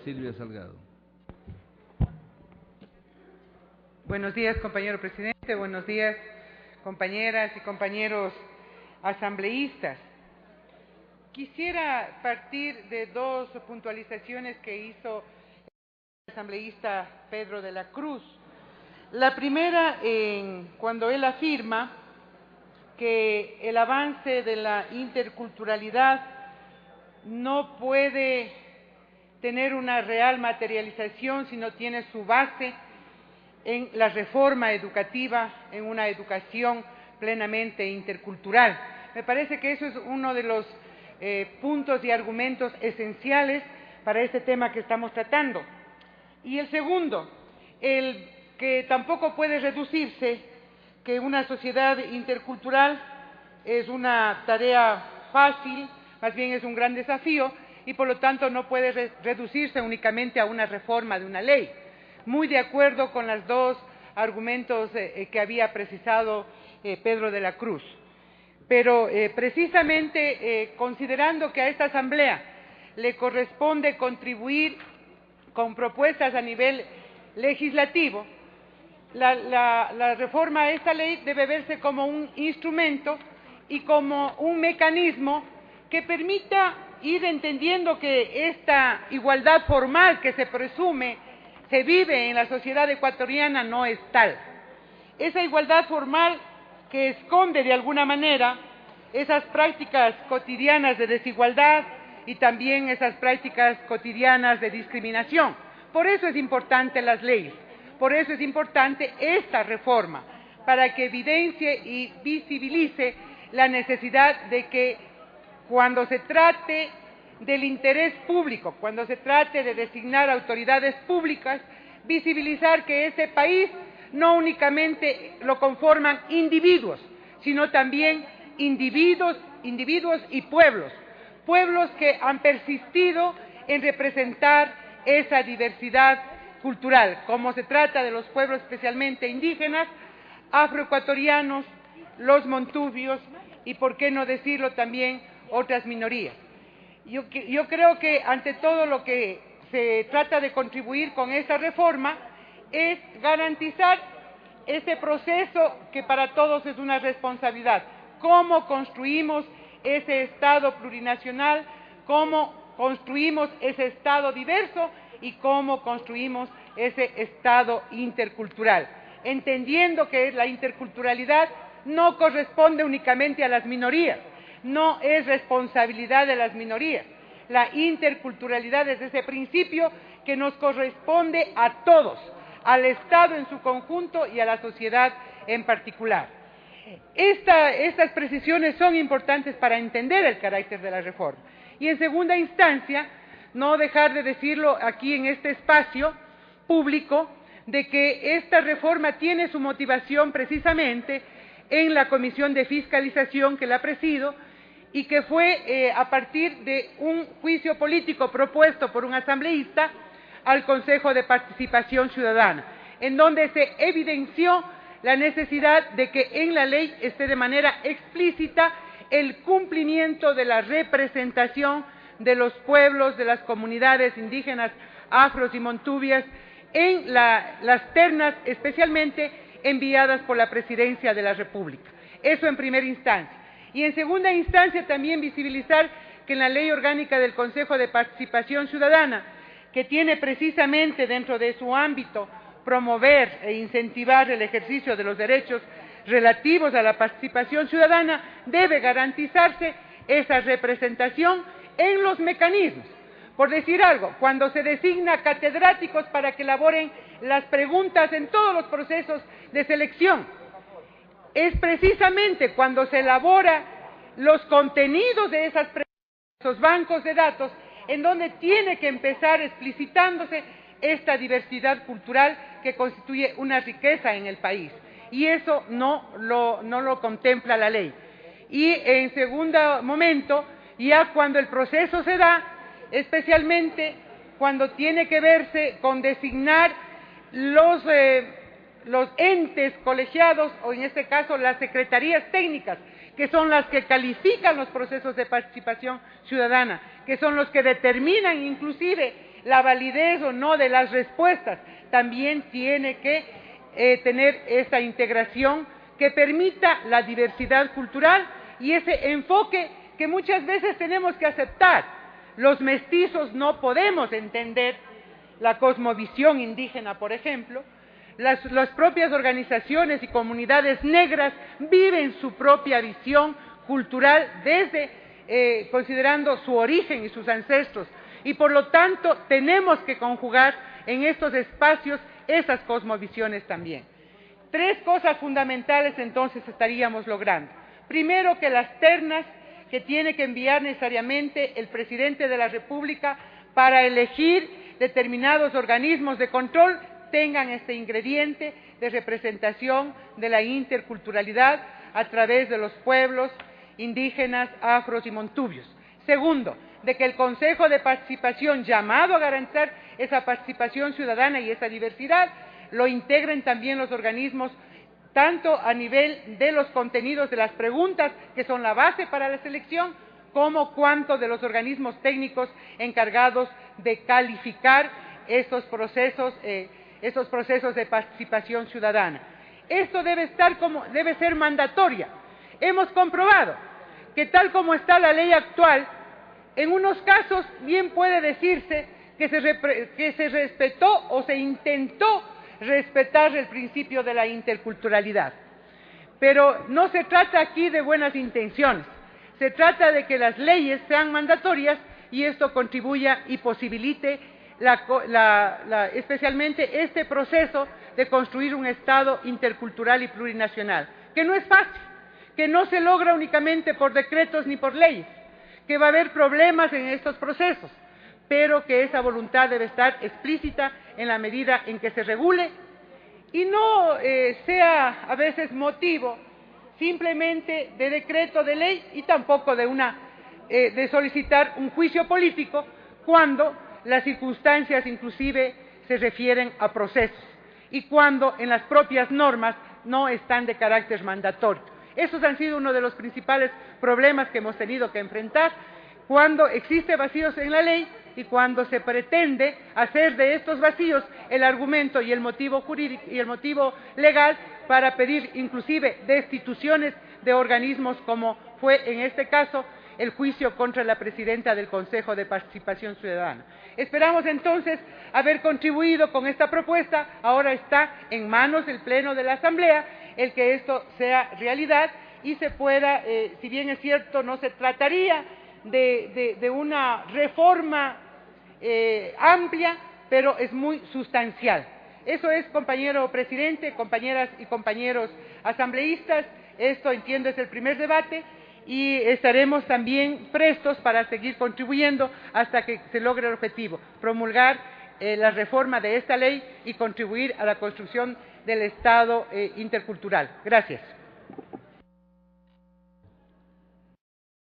Silvia Salgado. Buenos días, compañero presidente. Buenos días, compañeras y compañeros asambleístas. Quisiera partir de dos puntualizaciones que hizo el asambleísta Pedro de la Cruz. La primera, cuando él afirma que el avance de la interculturalidad no puede tener una real materialización si no tiene su base en la reforma educativa, en una educación plenamente intercultural. Me parece que eso es uno de los puntos y argumentos esenciales para este tema que estamos tratando. Y el segundo, el que tampoco puede reducirse que una sociedad intercultural es una tarea fácil, más bien es un gran desafío, y por lo tanto no puede reducirse únicamente a una reforma de una ley. Muy de acuerdo con los dos argumentos que había precisado Pedro de la Cruz. Pero precisamente considerando que a esta Asamblea le corresponde contribuir con propuestas a nivel legislativo, la reforma a esta ley debe verse como un instrumento y como un mecanismo que permita ir entendiendo que esta igualdad formal que se presume se vive en la sociedad ecuatoriana no es tal. Esa igualdad formal que esconde de alguna manera esas prácticas cotidianas de desigualdad y también esas prácticas cotidianas de discriminación. Por eso es importante las leyes, por eso es importante esta reforma, para que evidencie y visibilice la necesidad de que cuando se trate del interés público, cuando se trate de designar autoridades públicas, visibilizar que ese país no únicamente lo conforman individuos, sino también individuos y pueblos que han persistido en representar esa diversidad cultural, como se trata de los pueblos especialmente indígenas, afroecuatorianos, los montubios y, por qué no decirlo, también otras minorías. Yo creo que ante todo lo que se trata de contribuir con esta reforma es garantizar ese proceso que para todos es una responsabilidad. ¿Cómo construimos ese Estado plurinacional? ¿Cómo construimos ese Estado diverso? ¿Y cómo construimos ese Estado intercultural? Entendiendo que la interculturalidad no corresponde únicamente a las minorías, no es responsabilidad de las minorías. La interculturalidad es ese principio que nos corresponde a todos, al Estado en su conjunto y a la sociedad en particular. Estas precisiones son importantes para entender el carácter de la reforma. Y en segunda instancia, no dejar de decirlo aquí en este espacio público, de que esta reforma tiene su motivación precisamente en la Comisión de Fiscalización que la presido, y que fue a partir de un juicio político propuesto por un asambleísta al Consejo de Participación Ciudadana, en donde se evidenció la necesidad de que en la ley esté de manera explícita el cumplimiento de la representación de los pueblos, de las comunidades indígenas, afros y montubias, en las ternas especialmente enviadas por la Presidencia de la República. Eso en primera instancia. Y en segunda instancia también visibilizar que en la Ley Orgánica del Consejo de Participación Ciudadana, que tiene precisamente dentro de su ámbito promover e incentivar el ejercicio de los derechos relativos a la participación ciudadana, debe garantizarse esa representación en los mecanismos. Por decir algo, cuando se designa catedráticos para que elaboren las preguntas en todos los procesos de selección, es precisamente cuando se elabora los contenidos de esas preguntas, esos bancos de datos, en donde tiene que empezar explicitándose esta diversidad cultural que constituye una riqueza en el país. Y eso no lo contempla la ley. Y en segundo momento, ya cuando el proceso se da, especialmente cuando tiene que verse con designar los entes colegiados, o en este caso las secretarías técnicas, que son las que califican los procesos de participación ciudadana, que son los que determinan inclusive la validez o no de las respuestas también tiene que tener esta integración que permita la diversidad cultural y ese enfoque que muchas veces tenemos que aceptar. Los mestizos no podemos entender la cosmovisión indígena, por ejemplo. Las propias organizaciones y comunidades negras viven su propia visión cultural desde considerando su origen y sus ancestros, y por lo tanto tenemos que conjugar en estos espacios esas cosmovisiones también. Tres cosas fundamentales entonces estaríamos logrando. Primero, que las ternas que tiene que enviar necesariamente el presidente de la República para elegir determinados organismos de control tengan este ingrediente de representación de la interculturalidad a través de los pueblos indígenas, afros y montubios. Segundo, de que el Consejo de Participación, llamado a garantizar esa participación ciudadana y esa diversidad, lo integren también los organismos, tanto a nivel de los contenidos de las preguntas, que son la base para la selección, como cuanto de los organismos técnicos encargados de calificar estos procesos de participación ciudadana. Esto debe ser mandatoria. Hemos comprobado que tal como está la ley actual, en unos casos bien puede decirse que se respetó o se intentó respetar el principio de la interculturalidad. Pero no se trata aquí de buenas intenciones, se trata de que las leyes sean mandatorias y esto contribuya y posibilite especialmente este proceso de construir un Estado intercultural y plurinacional, que no es fácil, que no se logra únicamente por decretos ni por leyes, que va a haber problemas en estos procesos, pero que esa voluntad debe estar explícita en la medida en que se regule y no sea a veces motivo simplemente de decreto de ley y tampoco de solicitar un juicio político cuando las circunstancias inclusive se refieren a procesos y cuando en las propias normas no están de carácter mandatorio. Esos han sido uno de los principales problemas que hemos tenido que enfrentar cuando existen vacíos en la ley y cuando se pretende hacer de estos vacíos el argumento y el motivo jurídico y el motivo legal para pedir inclusive destituciones de organismos, como fue en este caso el juicio contra la presidenta del Consejo de Participación Ciudadana. Esperamos entonces haber contribuido con esta propuesta. Ahora está en manos del Pleno de la Asamblea el que esto sea realidad y se pueda, si bien es cierto, no se trataría de una reforma amplia, pero es muy sustancial. Eso es, compañero presidente, compañeras y compañeros asambleístas, esto entiendo es el primer debate y estaremos también prestos para seguir contribuyendo hasta que se logre el objetivo, promulgar la reforma de esta ley y contribuir a la construcción del Estado intercultural. Gracias.